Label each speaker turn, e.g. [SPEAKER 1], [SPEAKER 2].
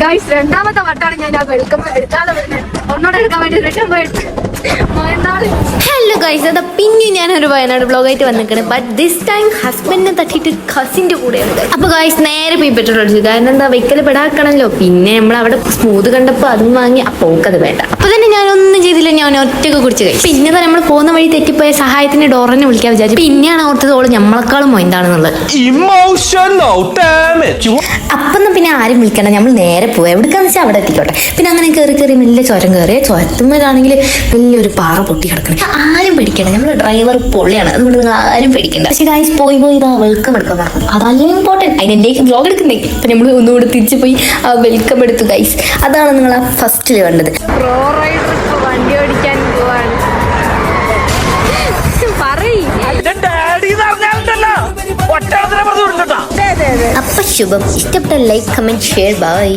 [SPEAKER 1] Guys രണ്ടാമത്തെ വട്ടാണ് ഞാൻ ആ വെൽക്കം എടുക്കാതെ വരുന്നത്. ഒന്നോടെ എടുക്കാൻ വേണ്ടി റിട്ടേൺ പോയിട്ട്
[SPEAKER 2] ഹലോ ഗൈസ്, അതാ പിന്നെ ഞാനൊരു വയനാട് വ്ളോഗായിട്ട് വന്നിരിക്കണേ. ബട്ട് ദിസ് ടൈം ഹസ്ബൻഡിനെ തട്ടിയിട്ട് കസിൻ്റെ കൂടെയാണ്. അപ്പൊ ഗൈസ് നേരെ പോയി പെട്രോൾ അടിച്ചു. കാരണം എന്താ വെക്കൽ പെടാക്കണല്ലോ. പിന്നെ നമ്മൾ അവിടെ സ്മൂത്ത് കണ്ടപ്പോൾ അതും വാങ്ങി. അപ്പോൾ അത് വേണ്ട. അപ്പൊ തന്നെ ഞാനൊന്നും ചെയ്തില്ല, ഞാൻ ഒറ്റക്ക് കുടിച്ച് കഴിച്ചു. പിന്നെ നമ്മൾ പോകുന്ന വഴി തെറ്റിപ്പോയ സഹായത്തിന് ഡോറിനെ വിളിക്കാൻ വിചാരിച്ചു. പിന്നെയാണ് ഓർത്തത് ഓള് നമ്മളെക്കാളും മൊയന്താണെന്നുള്ളത്. അപ്പം പിന്നെ ആരും വിളിക്കണം, നമ്മൾ നേരെ പോയി എവിടെക്കാന്ന് വെച്ചാൽ അവിടെ എത്തിക്കോട്ടെ. പിന്നെ അങ്ങനെ കയറി മെല്ലെ ചുരം കയറിയ ചുരത്തുമ്പോഴാണെങ്കിൽ വലിയൊരു പാറ പൊട്ടി കിടക്കണം. ആരും പേടിക്കണം, നമ്മൾ ഡ്രൈവർ പൊള്ളിയാണ്, അതുകൊണ്ട് നിങ്ങൾ ആരും പേടിക്കണ്ട. പക്ഷേ ഗൈസ് പോയി ഇതാ വെൽക്കം എടുക്കാൻ പറഞ്ഞു. അതല്ല ഇമ്പോർട്ടൻറ്റ്, അതിൻ്റെ വ്ലോഗ് എടുക്കുന്നേ. അപ്പം നമ്മൾ ഒന്നുകൂടെ തിരിച്ചു പോയി ആ വെൽക്കം എടുത്തു ഗൈസ്. അതാണ് നിങ്ങൾ ആ ഫസ്റ്റിൽ കണ്ടത്.
[SPEAKER 1] പ്രോ റൈഡർ ഇപ്പോൾ വണ്ടി ഓടിക്കാൻ പോവാണ്.
[SPEAKER 2] അപ്പൊ ശുഭം. ഇഷ്ടപ്പെട്ട ലൈക്ക്, കമന്റ്, ഷെയർ. ബൈ.